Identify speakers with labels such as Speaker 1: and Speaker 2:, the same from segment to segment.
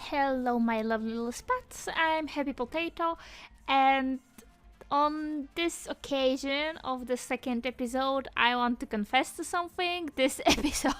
Speaker 1: Hello my lovely little spats, I'm Happy Potato, and on this occasion of the second episode I want to confess to something. This episode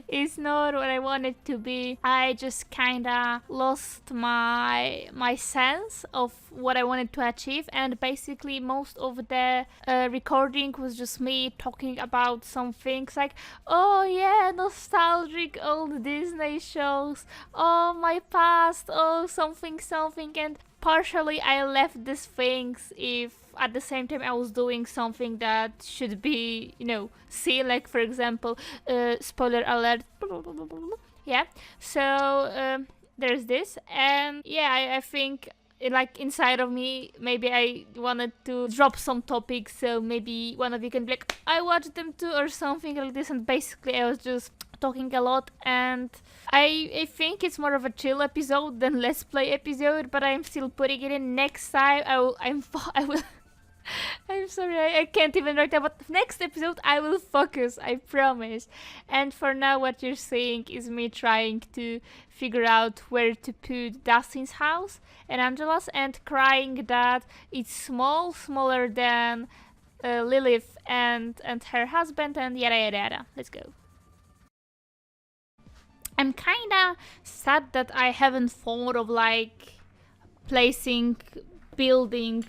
Speaker 1: is not what I want it to be. I just kinda lost my sense of what I wanted to achieve, and basically most of the recording was just me talking about some things like, oh yeah, nostalgic old Disney shows, oh my past, oh something, and partially I left these things if at the same time I was doing something that should be, seen, like for example, spoiler alert. Yeah, so there's this, and yeah, I think like inside of me, maybe I wanted to drop some topics, so maybe one of you can be like, I watched them too, or something like this, and basically I was just talking a lot, and I think it's more of a chill episode than let's play episode, but I'm still putting it in. Next time I will I'm sorry, I can't even write that, but next episode I will focus, I promise. And for now what you're seeing is me trying to figure out where to put Dustin's house and Angela's, and crying that it's smaller than Lilith and her husband, and yada yada yada. Let's go. I'm kinda sad that I haven't thought of like building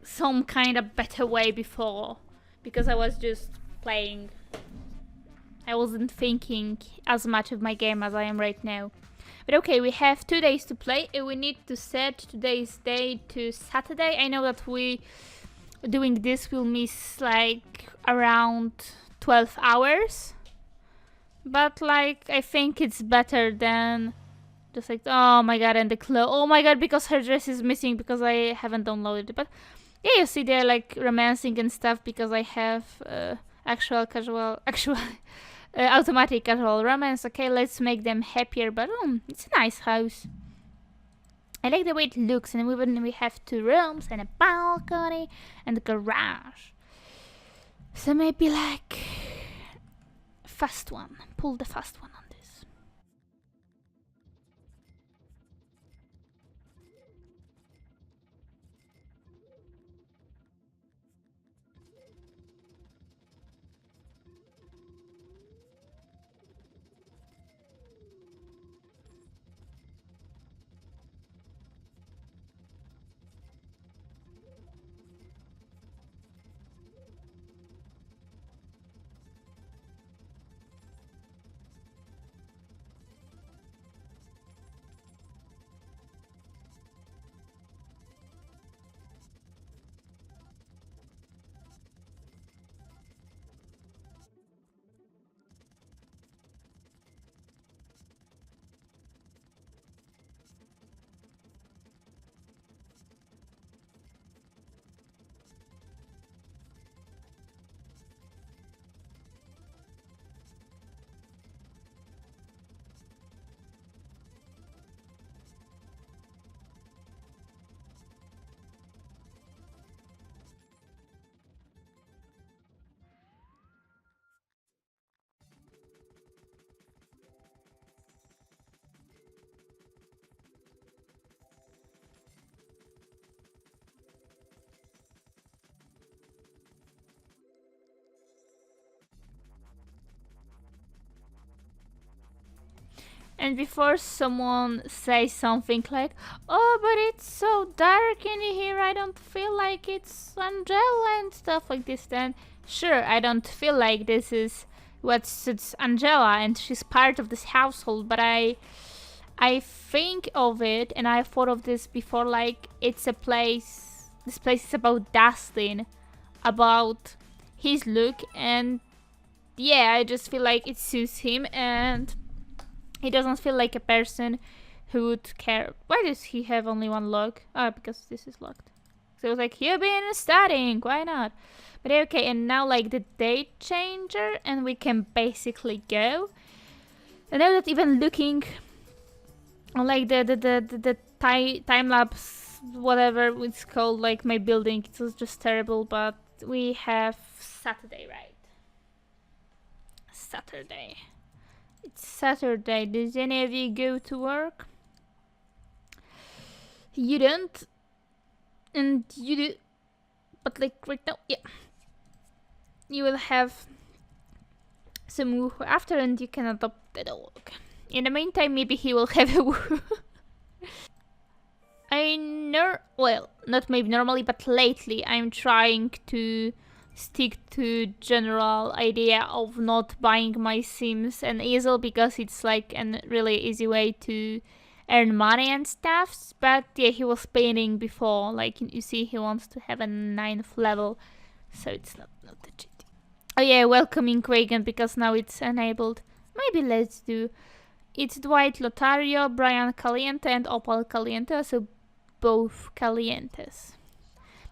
Speaker 1: some kind of better way before, because I was just playing. I wasn't thinking as much of my game as I am right now. But okay, we have 2 days to play, and we need to set today's day to Saturday. I know that doing this will miss like around 12 hours. But like, I think it's better than just like, oh my god, and the clothes. Oh my god, because her dress is missing because I haven't downloaded it. But yeah, you see they're like romancing and stuff because I have automatic casual romance. Okay, let's make them happier, but it's a nice house. I like the way it looks, and we have 2 rooms and a balcony and a garage. So maybe like fast one. Pull the fast one on this. And before someone says something like, oh, but it's so dark in here, I don't feel like it's Angela and stuff like this, then sure, I don't feel like this is what suits Angela and she's part of this household, but I think of it, and I thought of this before, like this place is about Dustin, about his look, and yeah, I just feel like it suits him, and he doesn't feel like a person who would care. Why does he have only one lock? Oh, because this is locked. So it was like, you've been studying, why not? But okay, and now like the date changer, and we can basically go. And now that even looking on like the time lapse, whatever it's called, like my building, it was just terrible. But we have Saturday, right? Saturday. It's Saturday. Does any of you go to work? You don't? And you do? But like right now, yeah. You will have some woohoo after and you can adopt the dog. In the meantime, maybe he will have a woohoo. Well, not maybe normally, but lately I'm trying to stick to general idea of not buying my Sims an easel because it's like a really easy way to earn money and stuff. But yeah, he was painting before, like you see he wants to have a 9th level, so it's not the cheat. Oh yeah, welcoming Quagan because now it's enabled. Maybe let's do. It's Dwight Lotario, Brian Caliente, and Opal Caliente, so both Calientes.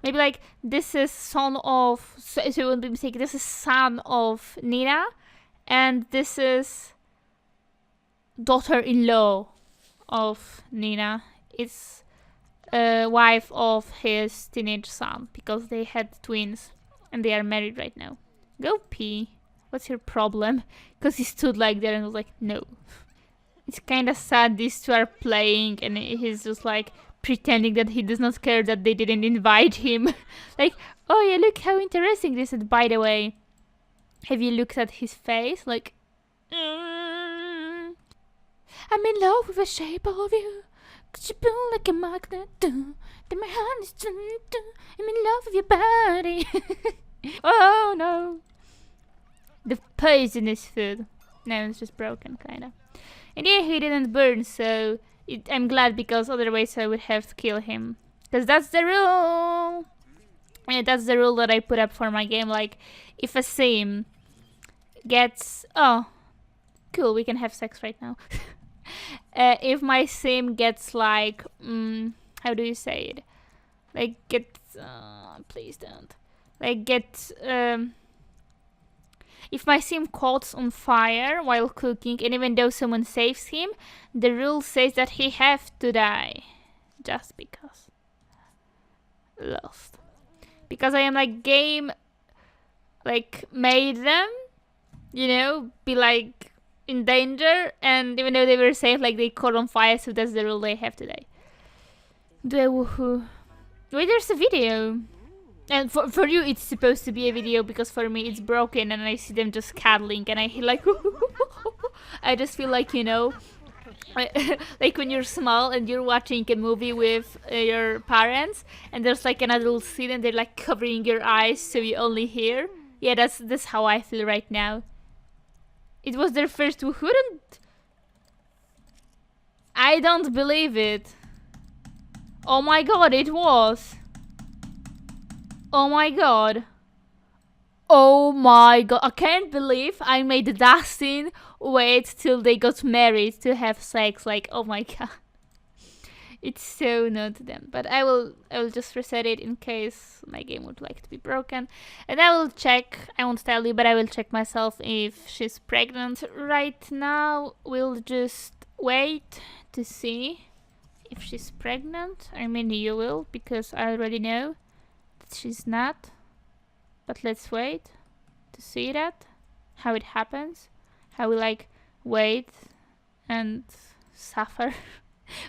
Speaker 1: Maybe like this is son of, so you won't be mistaken, this is son of Nina, and this is daughter-in-law of Nina. It's wife of his teenage son, because they had twins, and they are married right now. Go pee. What's your problem? Because he stood like there and was like, no. It's kind of sad these two are playing, and he's just like pretending that he does not care that they didn't invite him. Like, oh yeah, look how interesting this is. By the way, have you looked at his face? Like, I'm in love with the shape of you. Cause you pull like a magnet. Then my hand is I'm in love with your body. Oh no. The poisonous food. No, it's just broken, kinda. And yeah, he didn't burn, so I'm glad because otherwise I would have to kill him. Because that's the rule! And that's the rule that I put up for my game. Like, if a sim gets... Oh, cool, we can have sex right now. If my sim gets like... how do you say it? Like, please don't. Like, get... If my sim caught on fire while cooking, and even though someone saves him, the rule says that he have to die. Just because. Lost. Because I am like game, like made them, you know, be like in danger, and even though they were safe, like they caught on fire, so that's the rule, they have to die. Do I woohoo? Wait, there's a video. And for you, it's supposed to be a video, because for me, it's broken, and I see them just cuddling, and I feel like... I just feel like, you know... like when you're small, and you're watching a movie with your parents, and there's like an adult scene, and they're like covering your eyes, so you only hear. Yeah, that's how I feel right now. It was their first woohoo. I don't believe it. Oh my god, it was. Oh my god. Oh my god. I can't believe I made Dustin wait till they got married to have sex. Like, oh my god. It's so not them. But I will just reset it in case my game would like to be broken. And I will check. I won't tell you, but I will check myself if she's pregnant. Right now, we'll just wait to see if she's pregnant. I mean, you will, because I already know she's not, but let's wait to see that, how it happens, how we like wait and suffer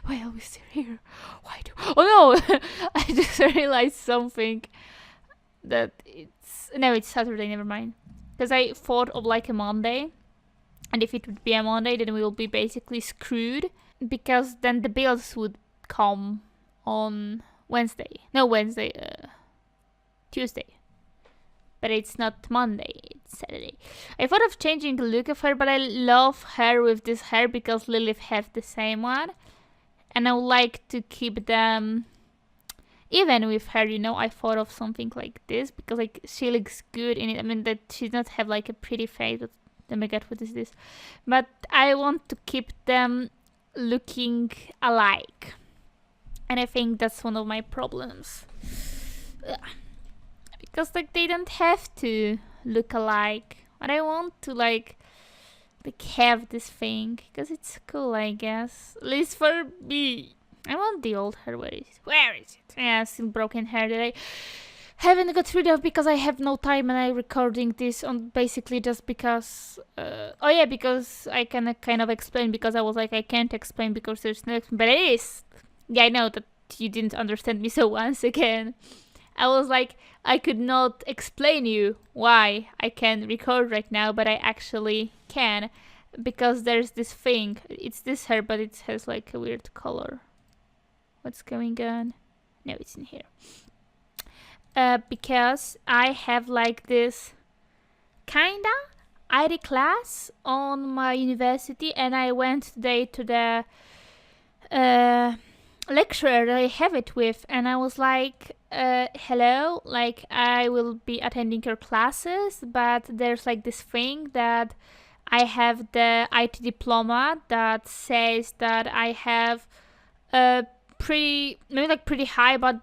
Speaker 1: while we're still here. Why do? Oh no! I just realized something, that it's Saturday. Never mind, because I thought of like a Monday, and if it would be a Monday, then we will be basically screwed, because then the bills would come on Wednesday. No, Wednesday. Tuesday. But it's not Monday, it's Saturday. I thought of changing the look of her, but I love her with this hair because Lilith have the same one. And I would like to keep them even with her, you know. I thought of something like this because like she looks good in it. I mean that she does not have like a pretty face, but oh my god, what is this? But I want to keep them looking alike. And I think that's one of my problems. Ugh. Because like they don't have to look alike, but I want to like have this thing because it's cool, I guess. At least for me. I want the old hair. Where is it? Yeah, some broken hair today. haven't got rid of because I have no time and I'm recording this on basically just because because I can kind of explain, because I was like, I can't explain because there's no, but it is. Yeah, I know that you didn't understand me, so once again I was like, I could not explain you why I can record right now, but I actually can, because there's this thing. It's this hair, but it has like a weird color. What's going on? No, it's in here. Because I have like this kinda ID class on my university, and I went today to the lecturer that I have it with, and I was like, hello, like I will be attending your classes, but there's like this thing that I have the IT diploma that says that I have a pretty high, but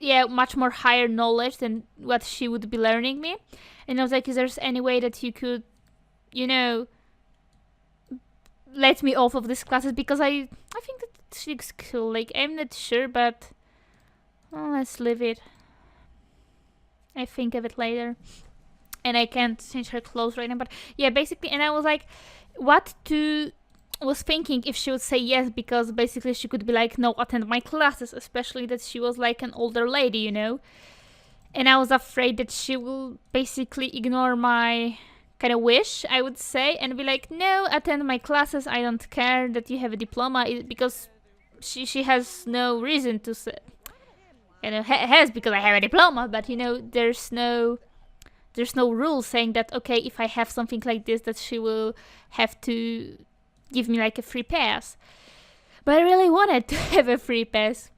Speaker 1: yeah, much more higher knowledge than what she would be learning me. And I was like, is there any way that you could, let me off of these classes, because I think that she looks cool. Like, I'm not sure, but let's leave it. I think of it later. And I can't change her clothes right now, but yeah, basically. And I was like, was thinking if she would say yes, because basically she could be like, no, attend my classes, especially that she was like an older lady, and I was afraid that she will basically ignore my kind of wish, I would say, and be like, no, attend my classes, I don't care that you have a diploma, because she has no reason to say, has, because I have a diploma, but there's no rule saying that, okay, if I have something like this, that she will have to give me like a free pass. But I really wanted to have a free pass.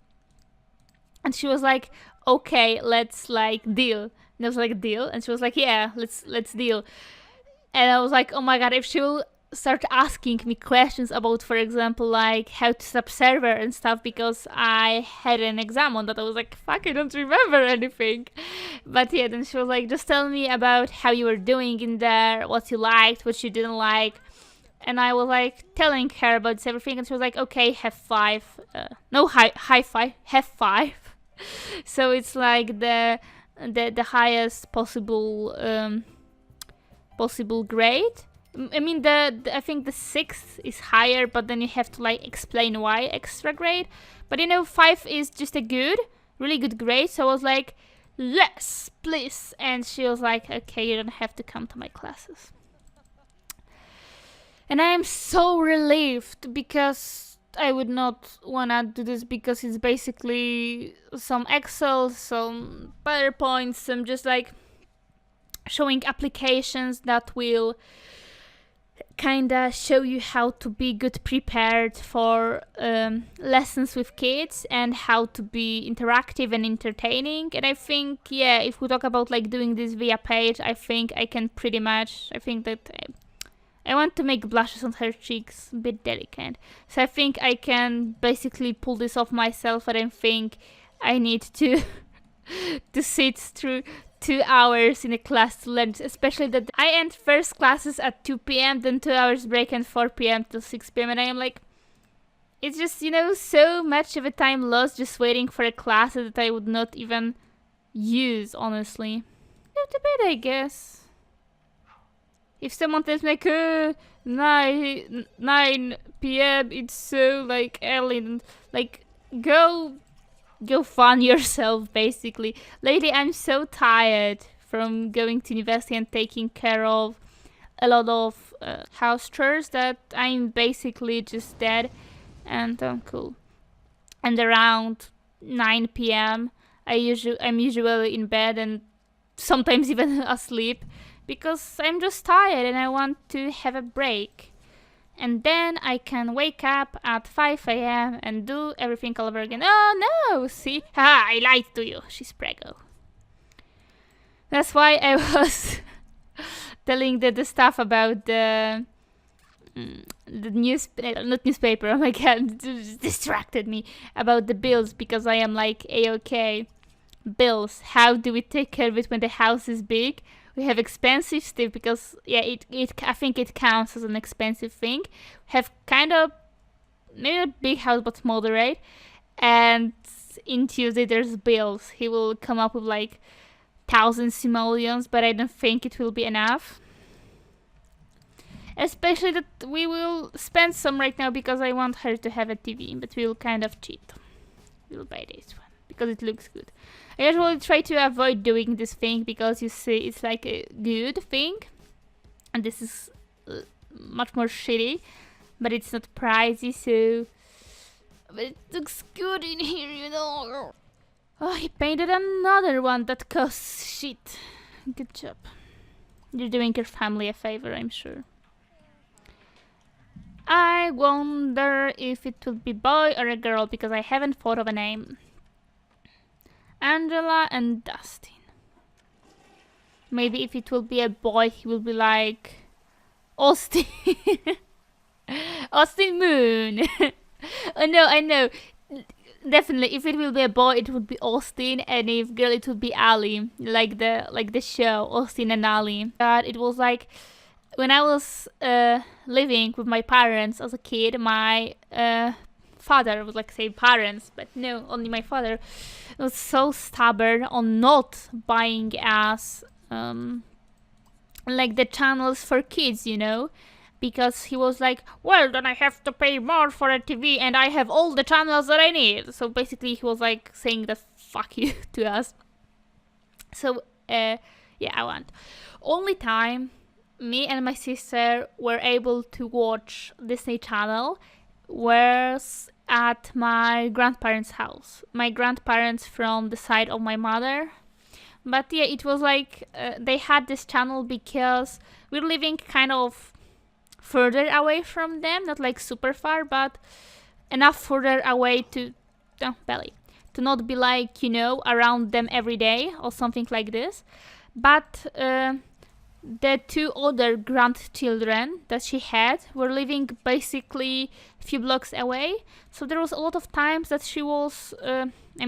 Speaker 1: And she was like, okay, let's like deal. And I was like, deal? And she was like, yeah, let's deal. And I was like, oh my god, if she will start asking me questions about, for example, like how to set up server and stuff, because I had an exam on that. I was like, fuck, I don't remember anything. But yeah, then she was like, just tell me about how you were doing in there, what you liked, what you didn't like. And I was like telling her about everything, and she was like, okay, have 5. No, high 5, have 5. So it's like the highest possible grade. I mean, I think the 6th is higher, but then you have to like explain why extra grade. But 5 is just a really good grade. So I was like, yes, please. And she was like, okay, you don't have to come to my classes. And I am so relieved, because I would not wanna do this, because it's basically some Excel, some PowerPoint, some just like showing applications that will kinda show you how to be good prepared for lessons with kids, and how to be interactive and entertaining. And I think, yeah, if we talk about like doing this via page, I think I can pretty much, I think that I want to make blushes on her cheeks, a bit delicate. So I think I can basically pull this off myself. I don't think I need to sit through 2 hours in a class to learn, especially that I end first classes at 2 p.m, then 2 hours break, and 4 p.m. till 6 p.m. And I am like, it's just, so much of a time lost just waiting for a class that I would not even use, honestly. Not a bit, I guess. If someone tells me like, 9 p.m, it's so like early, like go fun yourself, basically. Lately I'm so tired from going to university and taking care of a lot of house chores that I'm basically just dead, and cool. And around 9 p.m. I'm usually in bed, and sometimes even asleep, because I'm just tired and I want to have a break. And then I can wake up at 5 a.m. and do everything all over again. Oh no, see? Haha, I lied to you. She's preggo. That's why I was telling the stuff about the not newspaper, oh my god, distracted me, about the bills, because I am like, okay, bills, how do we take care of it when the house is big? We have expensive stuff, because yeah, I think it counts as an expensive thing. Have kind of maybe a big house but moderate, and in Tuesday there's bills. He will come up with like 1,000 simoleons, but I don't think it will be enough. Especially that we will spend some right now because I want her to have a TV, but we'll kind of cheat. We'll buy this one because it looks good. I usually try to avoid doing this thing because you see it's like a good thing, and this is much more shitty, but it's not pricey, so but it looks good in here, you know. Oh, he painted another one that costs shit. Good job. You're doing your family a favor, I'm sure. I wonder if it will be boy or a girl because I haven't thought of a name. Angela and Dustin. Maybe if it will be a boy, he will be like Austin. Austin Moon. Oh no, I know. Definitely, if it will be a boy, it would be Austin, and if girl, it would be Ali, like the show Austin and Ali. But it was like when I was living with my parents as a kid, my father would like say parents, but no, only my father was so stubborn on not buying us like the channels for kids, you know, because he was like, well, then I have to pay more for a TV and I have all the channels that I need. So basically he was like saying that fuck you to us. So yeah, I want. Only time me and my sister were able to watch Disney Channel was at my grandparents' house. My grandparents from the side of my mother. But yeah, it was like they had this channel because we're living kind of further away from them, not like super far, but enough further away to not be like, you know, around them every day or something like this. But the two other grandchildren that she had were living basically a few blocks away, so there was a lot of times that she was my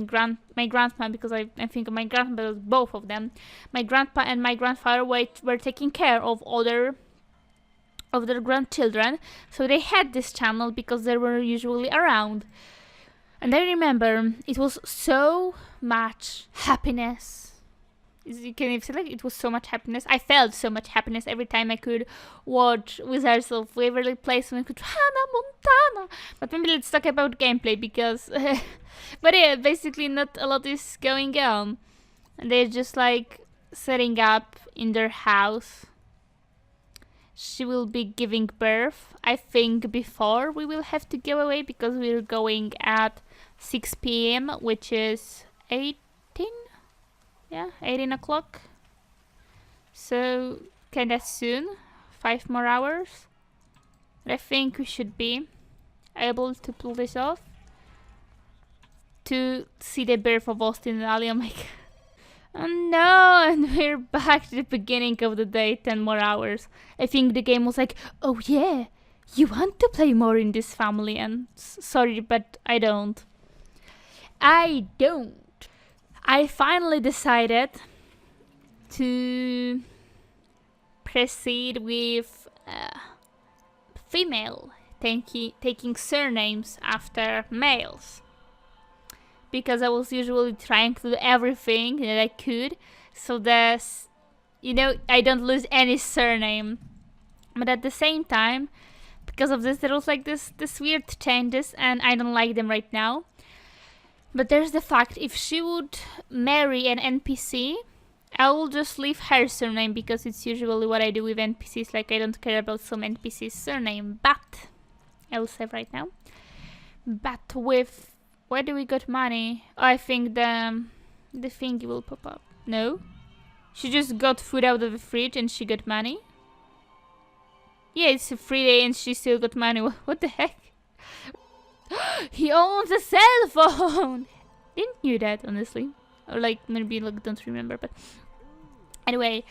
Speaker 1: grandma, because I think my grandpa, both of them, my grandpa and my grandfather were taking care of their grandchildren, so they had this channel because they were usually around. And I remember it was so much happiness. You can even say like it was so much happiness. I felt so much happiness every time I could watch Wizards of Waverly Place when I could Hannah Montana. But maybe let's talk about gameplay because but yeah, basically not a lot is going on. And they're just like setting up in their house. She will be giving birth, I think, before we will have to go away because we're going at 6 p.m, which is 18? Yeah, 18 o'clock. So, kinda soon. 5 more hours. But I think we should be able to pull this off. To see the birth of Austin and Ali. I'm like, oh no, and we're back to the beginning of the day, 10 more hours. I think the game was like, oh yeah, you want to play more in this family, and sorry, but I don't. I finally decided to proceed with female taking surnames after males. Because I was usually trying to do everything that I could so that, you know, I don't lose any surname. But at the same time, because of this, there was like this weird changes and I don't like them right now. But there's the fact, if she would marry an NPC, I will just leave her surname because it's usually what I do with NPCs, like I don't care about some NPC's surname. But, I will save right now. But with, where do we got money? Oh, I think the thingy will pop up. No? She just got food out of the fridge and she got money? Yeah, it's a free day and she still got money. What the heck? He owns a cell phone! Didn't knew that, honestly. Or like, maybe like, don't remember, but... Anyway,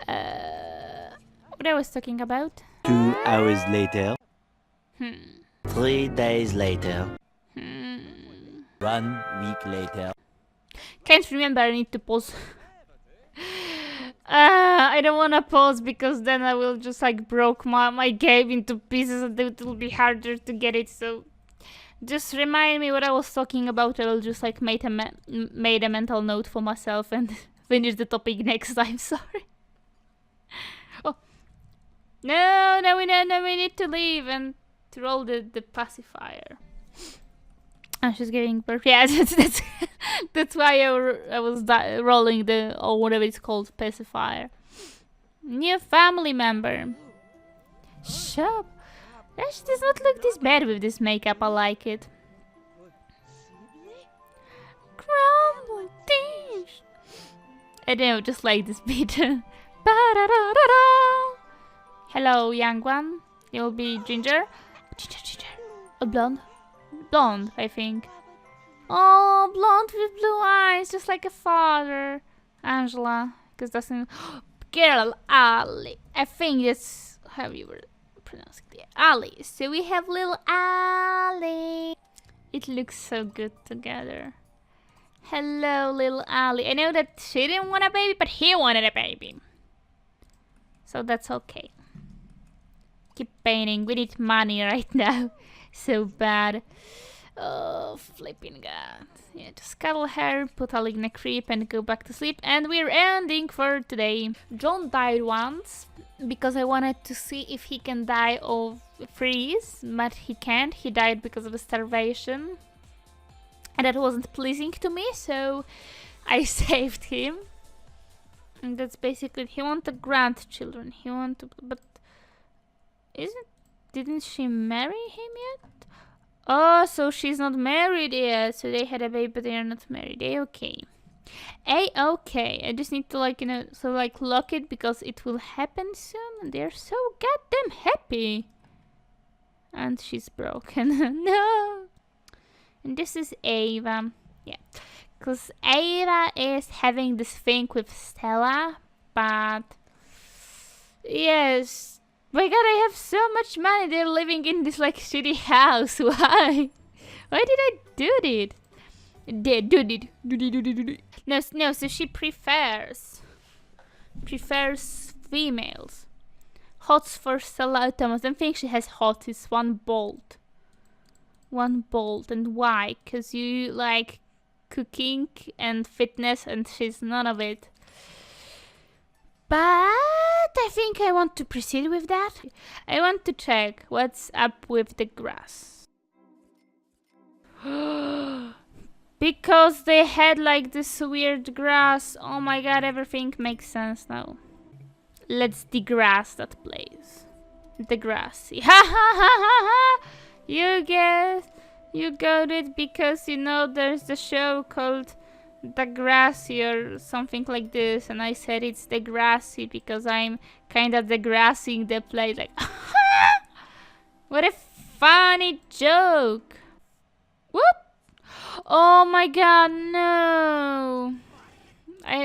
Speaker 1: what I was talking about?
Speaker 2: 2 hours later. 3 days later. 1 week later.
Speaker 1: Can't remember, I need to pause. I don't wanna pause because then I will just like broke my game into pieces and it will be harder to get it, so... Just remind me what I was talking about. I will just like made a mental note for myself and finish the topic next time, sorry. Oh. No, we need to leave and to roll the pacifier. Oh, she's giving birth. Yeah, that's why I was rolling the, or whatever it's called, pacifier. New family member. Shop. She does not look this bad with this makeup. I like it. Crumble dish. I don't know, just like this beat. Hello, young one. You'll be ginger. Ginger. A blonde. Blonde, I think. Oh, blonde with blue eyes, just like a father. Angela, because Dustin. Girl, Ali. I think that's how you were pronouncing it. Ali. So we have little Ali. It looks so good together. Hello, little Ali. I know that she didn't want a baby, but he wanted a baby. So that's okay. Keep painting. We need money right now. So bad. Oh, flipping god. Yeah, just cuddle her, put Ali in a crib and go back to sleep. And we're ending for today. John died once because I wanted to see if he can die of freeze, but he can't. He died because of starvation. And that wasn't pleasing to me, so I saved him. And that's basically it. He wanted grandchildren. He wanted, but didn't she marry him yet? Oh, so she's not married yet. So they had a baby, but they are not married. A-okay. A-okay. I just need to, like, you know, so, like, lock it because it will happen soon. And they're so goddamn happy. And she's broken. No. And this is Ava. Yeah. Because Ava is having this thing with Stella. But yes. My god, I have so much money. They're living in this, like, shitty house. Why? Why did I do it? No, so she prefers females. Hots for Stella Thomas. I don't think she has hot. It's one bolt. And why? Because you like cooking and fitness and she's none of it. But I think I want to proceed with that. I want to check what's up with the grass. Because they had like this weird grass. Oh my god, everything makes sense now. Let's degrass that place. Degrassy. Ha ha ha ha ha! You got it because you know there's the show called Degrassi or something like this, and I said it's Degrassi because I'm kind of degrassing the place. Like, what a funny joke! Whoop! Oh my god, no!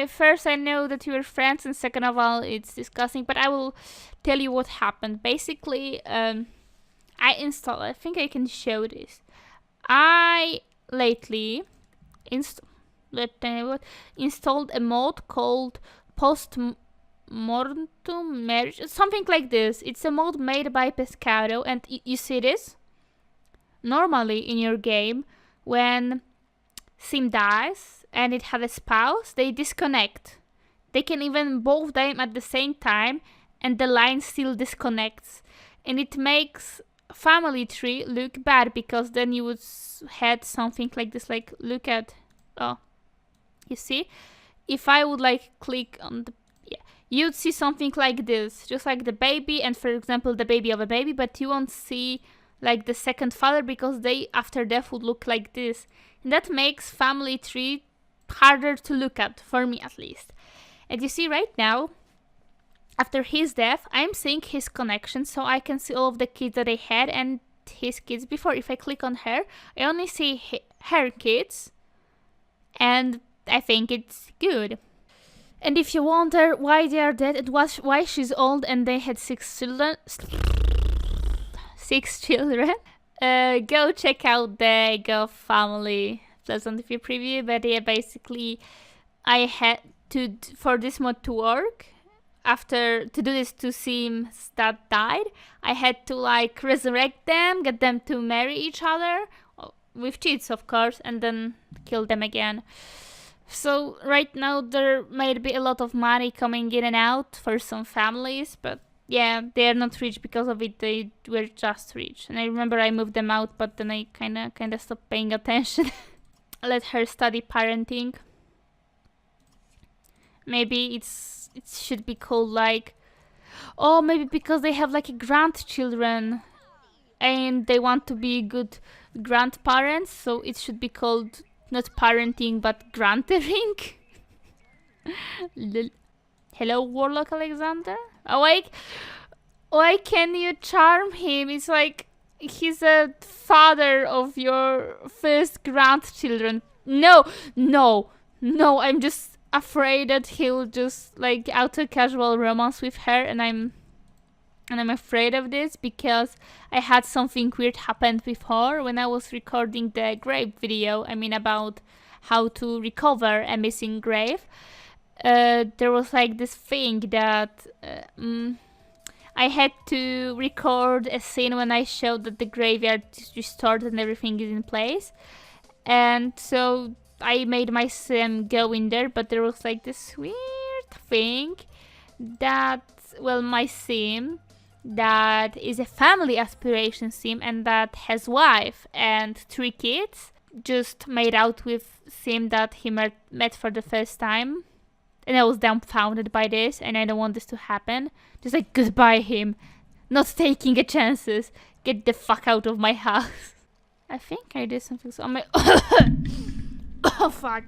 Speaker 1: First, I know that you were friends, and second of all, it's disgusting. But I will tell you what happened. Basically, I installed. I think I can show this. I lately installed a mod called Post-Mortem Marriage, something like this. It's a mod made by Pescado, and you see this? Normally in your game, when Sim dies and it has a spouse, they disconnect. They can even both them at the same time, and the line still disconnects. And it makes family tree look bad, because then you would had something like this, like, look at, oh, you see, if I would like click on the, yeah, you'd see something like this, just like the baby, and for example the baby of a baby, but you won't see like the second father, because they after death would look like this, and that makes family tree harder to look at, for me at least. And you see right now, after his death, I'm seeing his connection, so I can see all of the kids that I had and his kids before. If I click on her, I only see her kids, and I think it's good. And if you wonder why they are dead, it was why she's old and they had 6 children. Go check out the Go Family Pleasantview preview. But yeah, basically, I had to, for this mod to work, after to do this to Sims that died, I had to like resurrect them, get them to marry each other with cheats, of course, and then kill them again. So right now there might be a lot of money coming in and out for some families, but yeah, they are not rich because of it. They were just rich. And I remember I moved them out, but then I kind of stopped paying attention. Let her study parenting. Maybe it should be called like, oh, maybe because they have like grandchildren and they want to be good grandparents, so it should be called not parenting but grandering. Hello, Warlock Alexander. Why can you charm him? It's like he's a father of your first grandchildren. No, I'm just afraid that he'll just like out a casual romance with her, and I'm afraid of this because I had something weird happen before when I was recording the grave video. I mean, about how to recover a missing grave. There was like this thing that I had to record a scene when I showed that the graveyard is restored and everything is in place. And so I made my sim go in there, but there was like this weird thing that, well, my sim that is a family aspiration sim and that has wife and 3 kids just made out with sim that he met for the first time. And I was dumbfounded by this, and I don't want this to happen. Just like, goodbye him. Not taking a chances. Get the fuck out of my house. I think I did something so on my... Oh, fuck.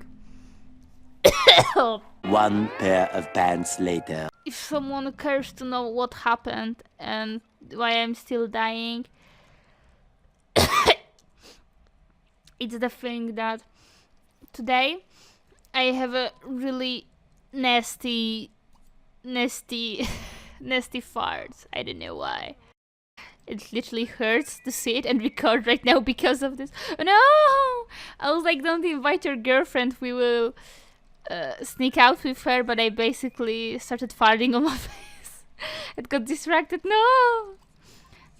Speaker 2: One pair of pants later.
Speaker 1: If someone cares to know what happened and why I'm still dying, it's the thing that today I have a really nasty farts. I don't know why. It literally hurts to sit and record right now because of this. Oh, no! I was like, don't invite your girlfriend, we will sneak out with her, but I basically started farting on my face. It got distracted. No!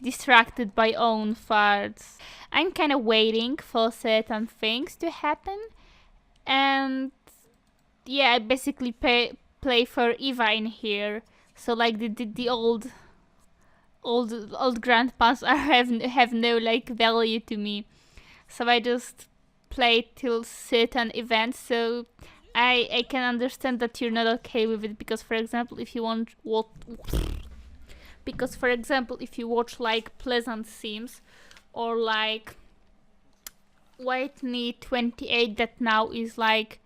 Speaker 1: Distracted by own farts. I'm kind of waiting for certain things to happen, and yeah, I basically play for Eva in here. So like the old grandpas have no like value to me. So I just play till certain events. So I can understand that you're not okay with it because, for example, if you if you watch like Pleasant Sims or like Whitney 28 that now is like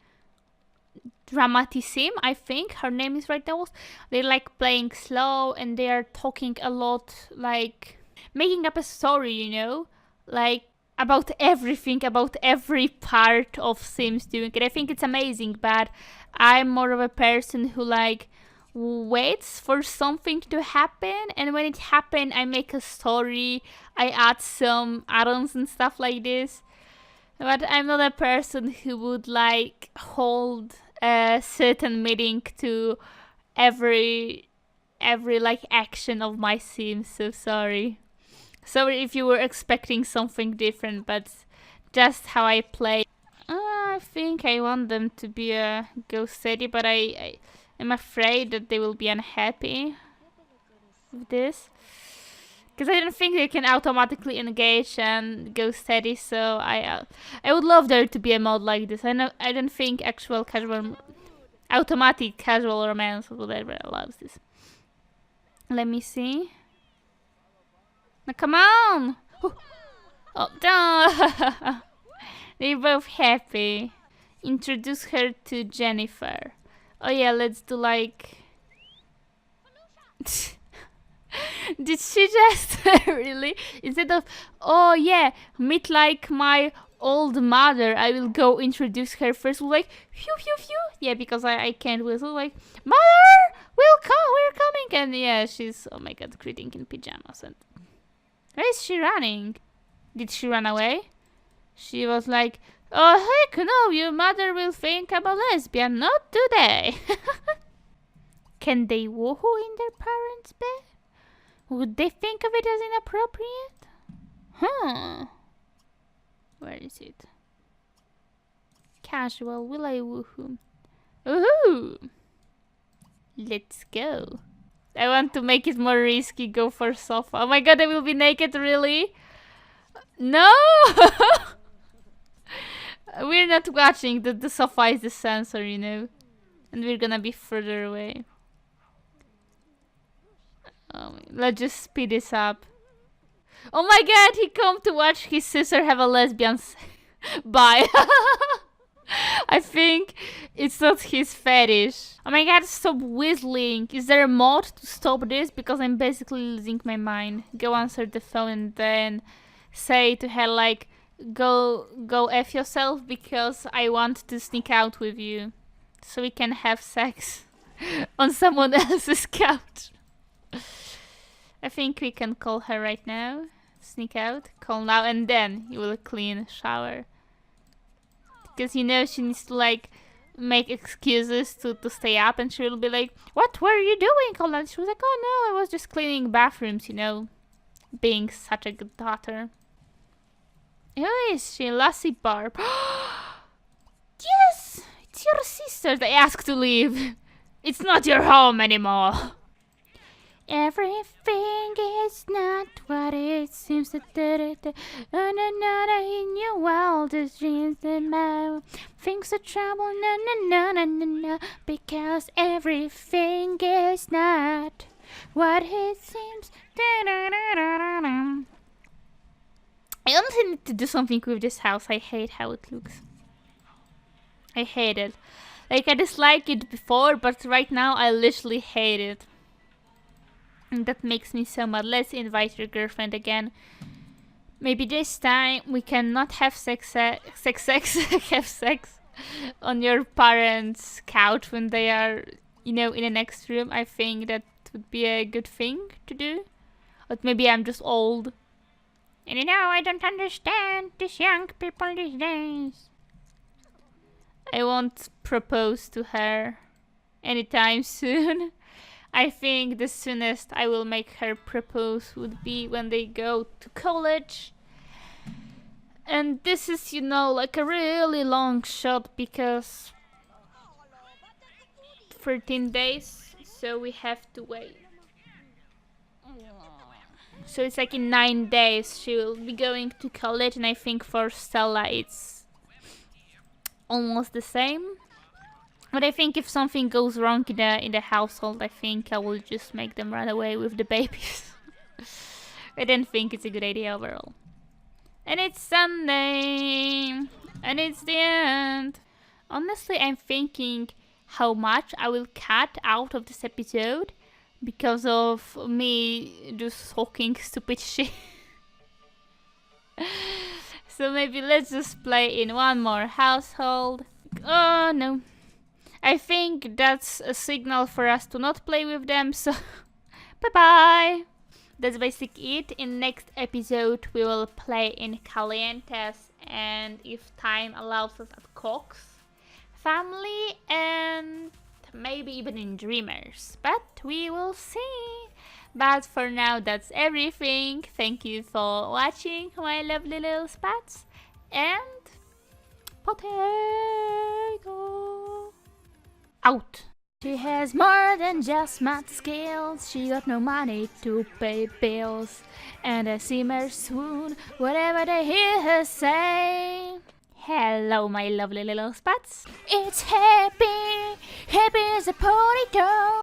Speaker 1: Dramatissim, I think her name is right now. They're like playing slow and they are talking a lot, like making up a story, you know, like about everything, about every part of Sims doing it. I think it's amazing, but I'm more of a person who like waits for something to happen, and when it happens I make a story, I add some add-ons and stuff like this. But I'm not a person who would like hold a certain meaning to every like action of my sim. So sorry if you were expecting something different, but just how I play. I think I want them to be a ghost steady, but I'm afraid that they will be unhappy with this because I don't think they can automatically engage and go steady. So I would love there to be a mod like this. I don't think actual automatic casual romance or whatever allows this. Let me see. Now come on! Oh, no! They're both happy. Introduce her to Jennifer. Oh yeah, let's do like... Did she just really? Instead of, oh yeah, meet like my old mother, I will go introduce her first. Like, phew, phew, phew. Yeah, because I can't whistle. Like, mother, we're coming. And yeah, she's, oh my god, greeting in pajamas. And where is she running? Did she run away? She was like, oh heck no, your mother will think I'm a lesbian. Not today. Can they woohoo in their parents' bed? Would they think of it as inappropriate? Huh. Where is it? casual. Will I woohoo? Woohoo! Let's go. I want to make it more risky. Go for sofa. Oh my god, I will be naked, really? No! We're not watching. The sofa is the sensor, you know. And we're gonna be further away. Let's just speed this up. Oh my god, he come to watch his sister have a lesbian bye. I think it's not his fetish. Oh my god, stop whistling. Is there a mod to stop this? Because I'm basically losing my mind. Go answer the phone and then say to her like, go F yourself because I want to sneak out with you. So we can have sex on someone else's couch. I think we can call her right now. Sneak out, call now, and then you will clean, shower. Because you know she needs to like make excuses to stay up, and she will be like, "What were you doing all night?" She was like, "Oh no, I was just cleaning bathrooms, you know, being such a good daughter." Who is she? Lassie Burb. Yes, it's your sister. They asked to leave. It's not your home anymore. Everything is not what it seems. Another in your wildest dreams. Things are trouble. No. Because everything is not what it seems. I honestly need to do something with this house. I hate how it looks. I hate it. Like, I disliked it before, but right now I literally hate it. And that makes me so mad. Let's invite your girlfriend again. Maybe this time we can not have have sex on your parents' couch when they are, you know, in the next room. I think that would be a good thing to do. But maybe I'm just old. And you know, I don't understand these young people these days. I won't propose to her anytime soon. I think the soonest I will make her propose would be when they go to college. And this is, you know, like a really long shot because 13 days, so we have to wait. So it's like in 9 days she will be going to college, and I think for Stella it's almost the same. But I think if something goes wrong in the household, I think I will just make them run away with the babies. I don't think it's a good idea overall. And it's Sunday, and it's the end. Honestly, I'm thinking how much I will cut out of this episode because of me just talking stupid shit. So maybe let's just play in one more household. Oh no. I think that's a signal for us to not play with them, so bye bye. That's basically it. In next episode we will play in Calientes and if time allows us at Cox family and maybe even in Dreamers, but we will see. But for now that's everything. Thank you for watching my lovely little spats and potato out. She has more than just math skills. She got no money to pay bills, and I see her swoon whatever they hear her say. Hello, my lovely little spats. It's happy as a potato.